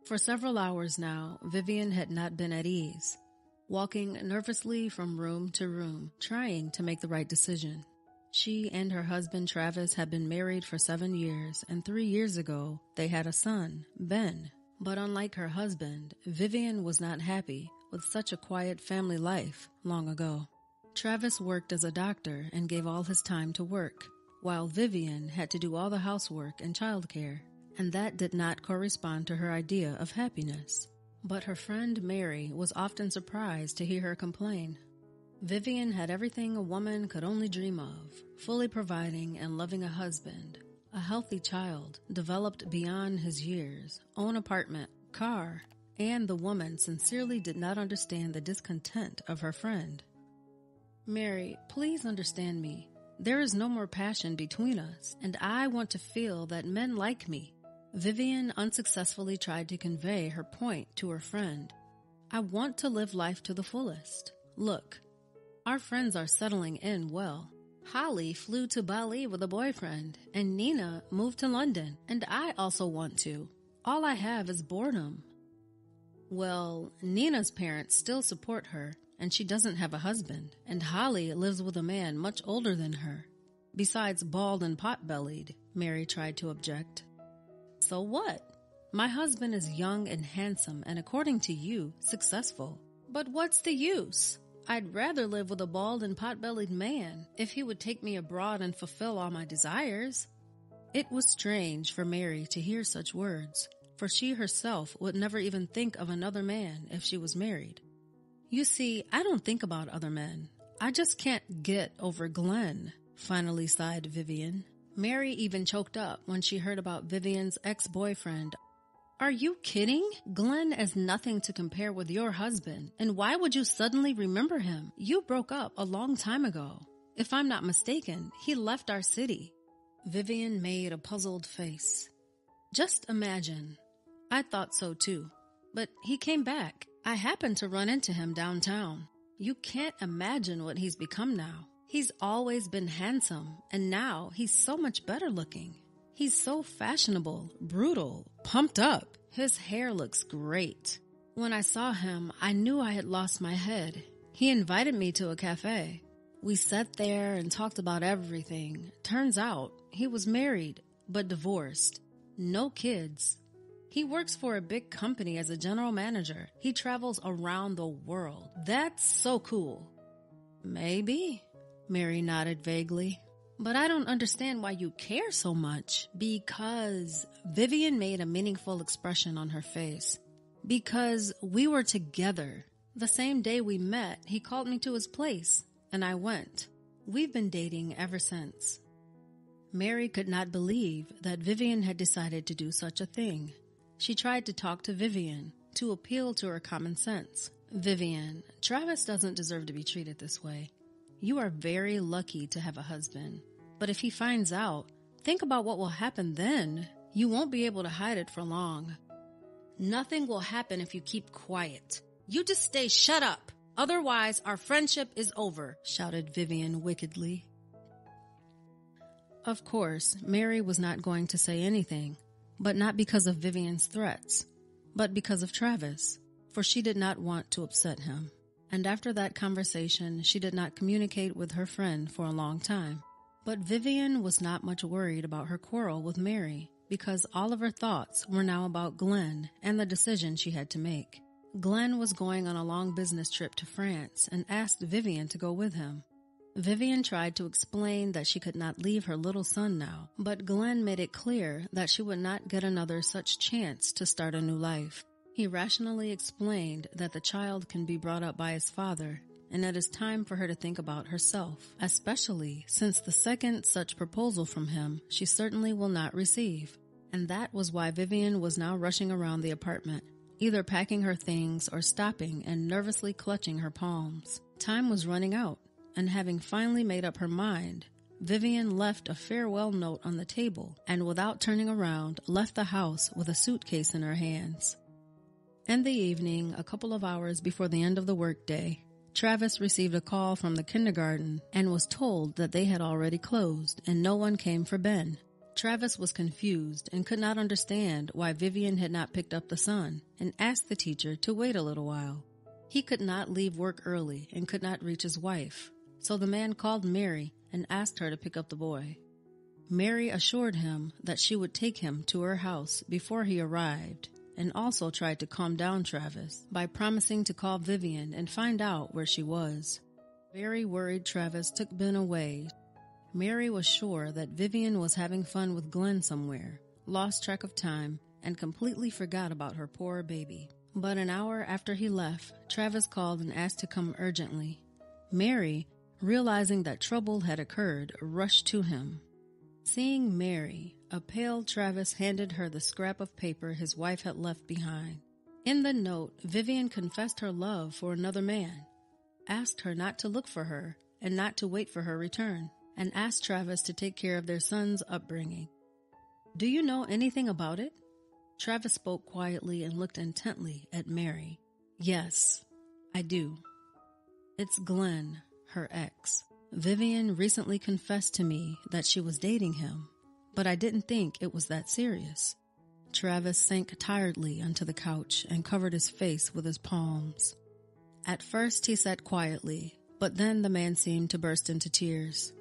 For several hours now, Vivian had not been at ease, walking nervously from room to room, trying to make the right decision. She and her husband Travis had been married for 7 years, and 3 years ago, they had a son, Ben. But unlike her husband, Vivian was not happy with such a quiet family life long ago. Travis worked as a doctor and gave all his time to work, while Vivian had to do all the housework and childcare, and that did not correspond to her idea of happiness. But her friend Mary was often surprised to hear her complain. Vivian had everything a woman could only dream of, fully providing and loving a husband, a healthy child, developed beyond his years, own apartment, car, and the woman sincerely did not understand the discontent of her friend. "Mary, please understand me. There is no more passion between us, and I want to feel that men like me." Vivian unsuccessfully tried to convey her point to her friend. "I want to live life to the fullest. Look, our friends are settling in well. Holly flew to Bali with a boyfriend, and Nina moved to London, and I also want to. All I have is boredom." Well, Nina's parents still support her, and she doesn't have a husband, and Holly lives with a man much older than her. Besides bald and pot-bellied, Mary tried to object. "So what? My husband is young and handsome and, according to you, successful. But what's the use? I'd rather live with a bald and pot-bellied man if he would take me abroad and fulfill all my desires." It was strange for Mary to hear such words, for she herself would never even think of another man if she was married. "You see, I don't think about other men. I just can't get over Glenn," finally sighed Vivian. Mary even choked up when she heard about Vivian's ex-boyfriend. "Are you kidding? Glenn is nothing to compare with your husband, and why would you suddenly remember him? You broke up a long time ago. If I'm not mistaken, he left our city." Vivian made a puzzled face. "Just imagine. I thought so too. But he came back. I happened to run into him downtown. You can't imagine what he's become now. He's always been handsome, and now he's so much better looking. He's so fashionable, brutal, pumped up. His hair looks great. When I saw him, I knew I had lost my head. He invited me to a cafe. We sat there and talked about everything. Turns out he was married, but divorced. No kids. He works for a big company as a general manager. He travels around the world. That's so cool." "Maybe," Mary nodded vaguely. "But I don't understand why you care so much." "Because," Vivian made a meaningful expression on her face, "because we were together. The same day we met, he called me to his place, and I went. We've been dating ever since." Mary could not believe that Vivian had decided to do such a thing. She tried to talk to Vivian, to appeal to her common sense. "Vivian, Travis doesn't deserve to be treated this way. You are very lucky to have a husband. But if he finds out, think about what will happen then. You won't be able to hide it for long." "Nothing will happen if you keep quiet. You just stay shut up. Otherwise, our friendship is over," shouted Vivian wickedly. Of course, Mary was not going to say anything, but not because of Vivian's threats, but because of Travis, for she did not want to upset him. And after that conversation, she did not communicate with her friend for a long time. But Vivian was not much worried about her quarrel with Mary, because all of her thoughts were now about Glenn and the decision she had to make. Glenn was going on a long business trip to France and asked Vivian to go with him. Vivian tried to explain that she could not leave her little son now, but Glenn made it clear that she would not get another such chance to start a new life. He rationally explained that the child can be brought up by his father, and it is time for her to think about herself, especially since the second such proposal from him she certainly will not receive. And that was why Vivian was now rushing around the apartment, either packing her things or stopping and nervously clutching her palms. Time was running out, and having finally made up her mind, Vivian left a farewell note on the table and without turning around left the house with a suitcase in her hands. In the evening, a couple of hours before the end of the workday, Travis received a call from the kindergarten and was told that they had already closed and no one came for Ben. Travis was confused and could not understand why Vivian had not picked up the son and asked the teacher to wait a little while. He could not leave work early and could not reach his wife, so the man called Mary and asked her to pick up the boy. Mary assured him that she would take him to her house before he arrived, and also tried to calm down Travis by promising to call Vivian and find out where she was. Very worried, Travis took Ben away. Mary was sure that Vivian was having fun with Glenn somewhere, lost track of time, and completely forgot about her poor baby. But an hour after he left, Travis called and asked to come urgently. Mary, realizing that trouble had occurred, rushed to him. Seeing Mary, a pale Travis handed her the scrap of paper his wife had left behind. In the note, Vivian confessed her love for another man, asked her not to look for her and not to wait for her return, and asked Travis to take care of their son's upbringing. "Do you know anything about it?" Travis spoke quietly and looked intently at Mary. "Yes, I do. It's Glenn, her ex. Vivian recently confessed to me that she was dating him, but I didn't think it was that serious." Travis sank tiredly onto the couch and covered his face with his palms. At first he sat quietly, but then the man seemed to burst into tears.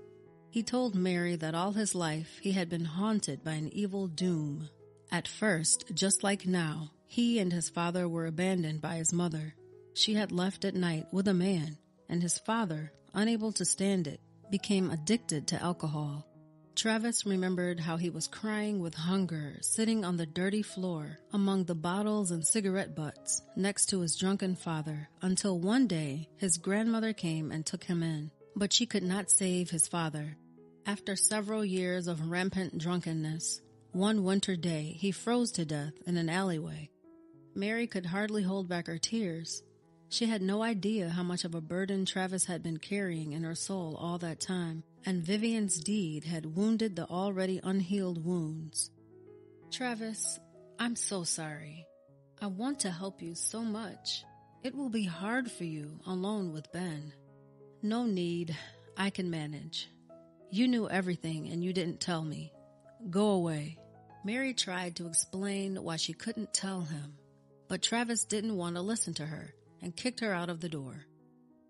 He told Mary that all his life he had been haunted by an evil doom. At first, just like now, he and his father were abandoned by his mother. She had left at night with a man, and his father, unable to stand it, became addicted to alcohol. Travis remembered how he was crying with hunger, sitting on the dirty floor among the bottles and cigarette butts next to his drunken father, until one day his grandmother came and took him in, but she could not save his father. After several years of rampant drunkenness, one winter day he froze to death in an alleyway. Mary could hardly hold back her tears. She had no idea how much of a burden Travis had been carrying in her soul all that time, and Vivian's deed had wounded the already unhealed wounds. "Travis, I'm so sorry. I want to help you so much. It will be hard for you alone with Ben." "No need. I can manage. You knew everything and you didn't tell me. Go away." Mary tried to explain why she couldn't tell him, but Travis didn't want to listen to her and kicked her out of the door.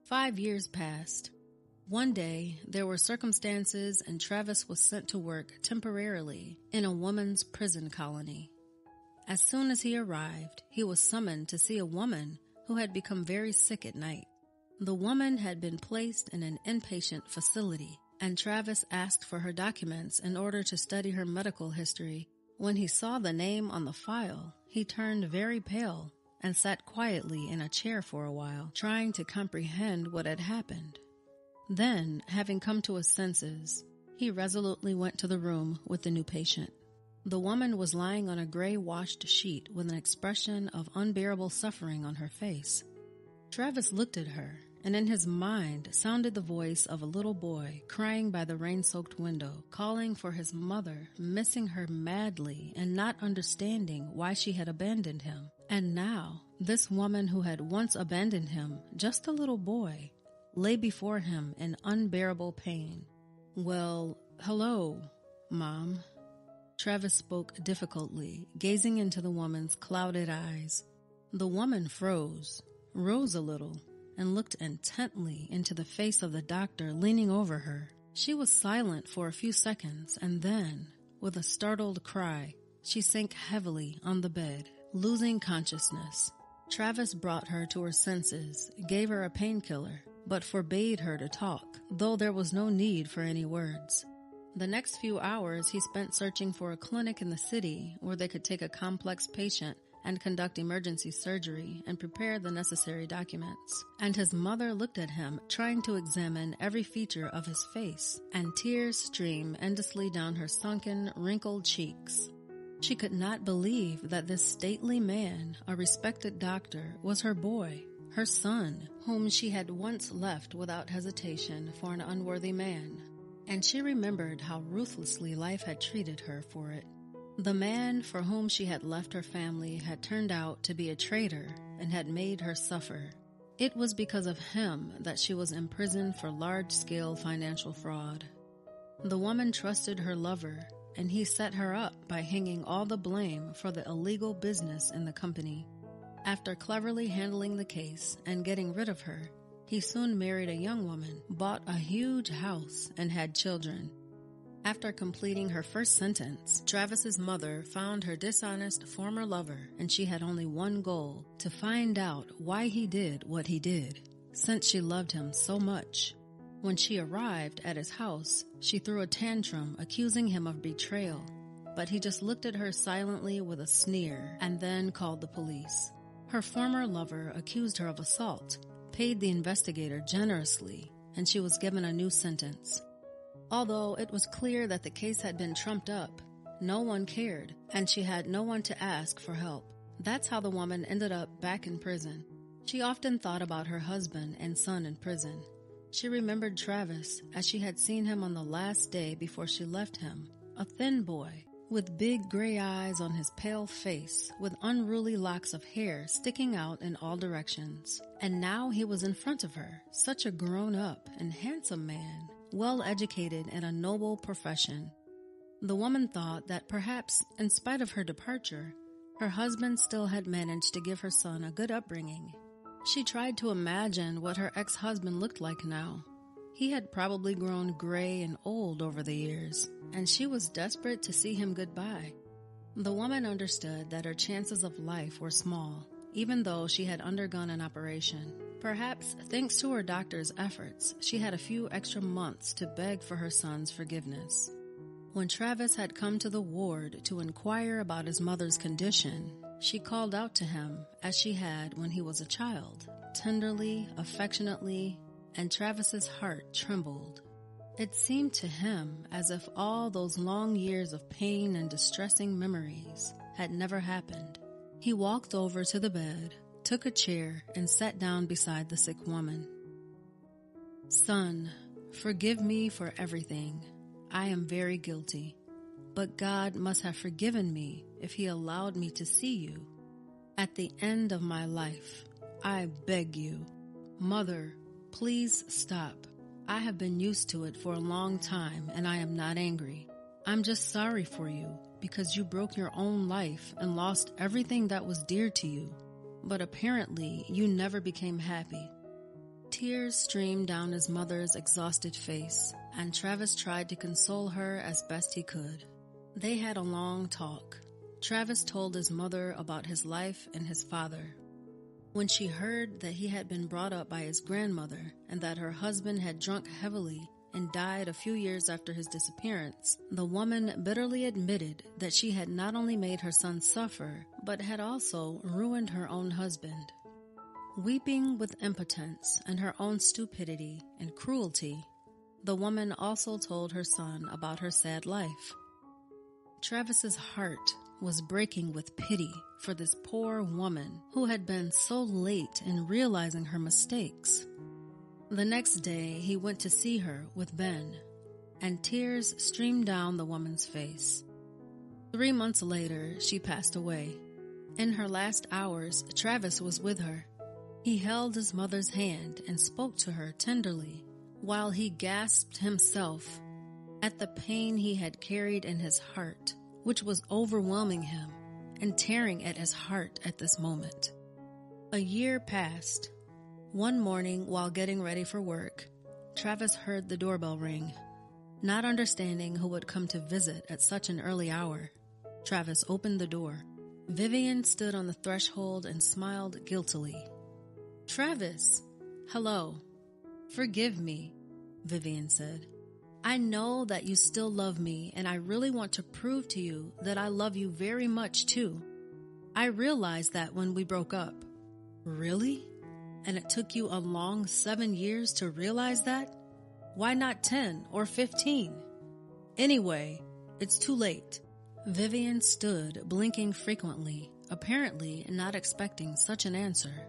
5 years passed. One day, there were circumstances and Travis was sent to work temporarily in a woman's prison colony. As soon as he arrived, he was summoned to see a woman who had become very sick at night. The woman had been placed in an inpatient facility, and Travis asked for her documents in order to study her medical history. When he saw the name on the file, he turned very pale and sat quietly in a chair for a while, trying to comprehend what had happened. Then, having come to his senses, he resolutely went to the room with the new patient. The woman was lying on a gray-washed sheet with an expression of unbearable suffering on her face. Travis looked at her, and in his mind sounded the voice of a little boy crying by the rain-soaked window, calling for his mother, missing her madly and not understanding why she had abandoned him. And now, this woman who had once abandoned him, just a little boy, lay before him in unbearable pain. "Well, hello, Mom." Travis spoke difficultly, gazing into the woman's clouded eyes. The woman froze, rose a little, and looked intently into the face of the doctor leaning over her. She was silent for a few seconds, and then, with a startled cry, she sank heavily on the bed, losing consciousness. Travis brought her to her senses, gave her a painkiller, but forbade her to talk, though there was no need for any words. The next few hours he spent searching for a clinic in the city where they could take a complex patient and conduct emergency surgery and prepare the necessary documents. And his mother looked at him, trying to examine every feature of his face, and tears streamed endlessly down her sunken, wrinkled cheeks. She could not believe that this stately man, a respected doctor, was her boy, her son, whom she had once left without hesitation for an unworthy man. And she remembered how ruthlessly life had treated her for it. The man for whom she had left her family had turned out to be a traitor and had made her suffer. It was because of him that she was imprisoned for large-scale financial fraud. The woman trusted her lover, and he set her up by hanging all the blame for the illegal business in the company. After cleverly handling the case and getting rid of her, he soon married a young woman, bought a huge house, and had children. After completing her first sentence, Travis's mother found her dishonest former lover, and she had only one goal: to find out why he did what he did, since she loved him so much. When she arrived at his house, she threw a tantrum accusing him of betrayal, but he just looked at her silently with a sneer and then called the police. Her former lover accused her of assault, paid the investigator generously, and she was given a new sentence. Although it was clear that the case had been trumped up, no one cared, and she had no one to ask for help. That's how the woman ended up back in prison. She often thought about her husband and son in prison. She remembered Travis as she had seen him on the last day before she left him, a thin boy, with big gray eyes on his pale face, with unruly locks of hair sticking out in all directions. And now he was in front of her, such a grown-up and handsome man, well-educated in a noble profession. The woman thought that perhaps, in spite of her departure, her husband still had managed to give her son a good upbringing. She tried to imagine what her ex-husband looked like now. He had probably grown gray and old over the years, and she was desperate to see him goodbye. The woman understood that her chances of life were small, even though she had undergone an operation. Perhaps, thanks to her doctor's efforts, she had a few extra months to beg for her son's forgiveness. When Travis had come to the ward to inquire about his mother's condition, she called out to him as she had when he was a child, tenderly, affectionately, and Travis's heart trembled. It seemed to him as if all those long years of pain and distressing memories had never happened. He walked over to the bed, took a chair, and sat down beside the sick woman. "Son, forgive me for everything. I am very guilty, but God must have forgiven me if He allowed me to see you. At the end of my life, I beg you. Mother, please stop. I have been used to it for a long time, and I am not angry. I'm just sorry for you because you broke your own life and lost everything that was dear to you. But apparently, you never became happy." Tears streamed down his mother's exhausted face, and Travis tried to console her as best he could. They had a long talk. Travis told his mother about his life and his father. When she heard that he had been brought up by his grandmother and that her husband had drunk heavily and died a few years after his disappearance, the woman bitterly admitted that she had not only made her son suffer, but had also ruined her own husband. Weeping with impotence and her own stupidity and cruelty, the woman also told her son about her sad life. Travis's heart was breaking with pity for this poor woman who had been so late in realizing her mistakes. The next day, he went to see her with Ben, and tears streamed down the woman's face. 3 months later, she passed away. In her last hours, Travis was with her. He held his mother's hand and spoke to her tenderly, while he gasped himself at the pain he had carried in his heart, which was overwhelming him and tearing at his heart at this moment. A year passed. One morning, while getting ready for work, Travis heard the doorbell ring. Not understanding who would come to visit at such an early hour, Travis opened the door. Vivian stood on the threshold and smiled guiltily. "Travis, hello. Forgive me," Vivian said. "I know that you still love me, and I really want to prove to you that I love you very much too. I realized that when we broke up." "Really? And it took you a long 7 years to realize that? Why not 10 or 15? Anyway, it's too late." Vivian stood, blinking frequently, apparently not expecting such an answer.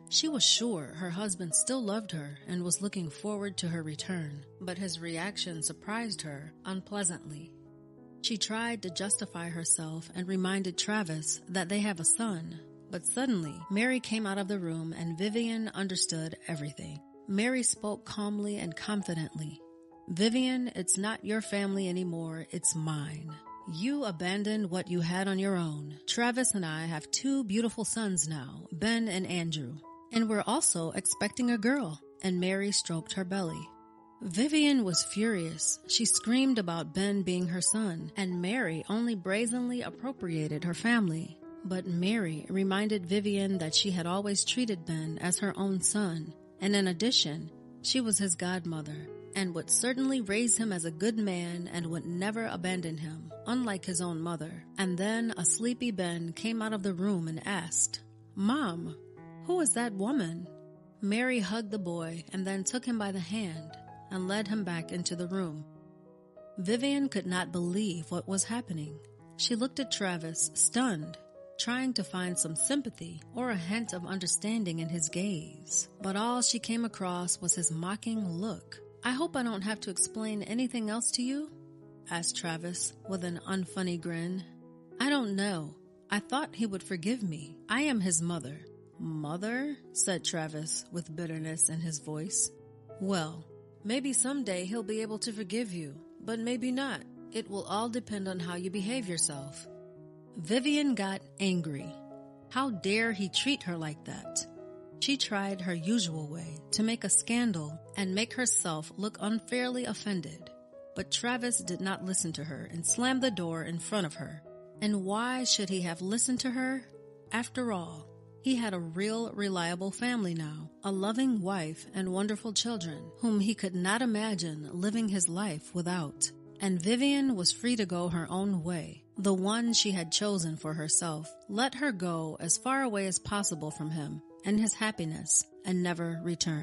She was sure her husband still loved her and was looking forward to her return, but his reaction surprised her unpleasantly. She tried to justify herself and reminded Travis that they have a son, but suddenly Mary came out of the room and Vivian understood everything. Mary spoke calmly and confidently. "Vivian, it's not your family anymore, it's mine. You abandoned what you had on your own. Travis and I have 2 beautiful sons now, Ben and Andrew. And we're also expecting a girl," and Mary stroked her belly. Vivian was furious. She screamed about Ben being her son, and Mary only brazenly appropriated her family. But Mary reminded Vivian that she had always treated Ben as her own son, and in addition, she was his godmother, and would certainly raise him as a good man and would never abandon him, unlike his own mother. And then a sleepy Ben came out of the room and asked, "Mom, who is that woman?" Mary hugged the boy and then took him by the hand and led him back into the room. Vivian could not believe what was happening. She looked at Travis, stunned, trying to find some sympathy or a hint of understanding in his gaze. But all she came across was his mocking look. "I hope I don't have to explain anything else to you?" asked Travis with an unfunny grin. "I don't know. I thought he would forgive me. I am his mother." "Mother?" said Travis with bitterness in his voice. "Well, maybe someday he'll be able to forgive you, but maybe not. It will all depend on how you behave yourself." Vivian got angry. How dare he treat her like that? She tried her usual way to make a scandal and make herself look unfairly offended. But Travis did not listen to her and slammed the door in front of her. And why should he have listened to her? After all, he had a real, reliable family now, a loving wife and wonderful children, whom he could not imagine living his life without. And Vivian was free to go her own way, the one she had chosen for herself. Let her go as far away as possible from him and his happiness and never return.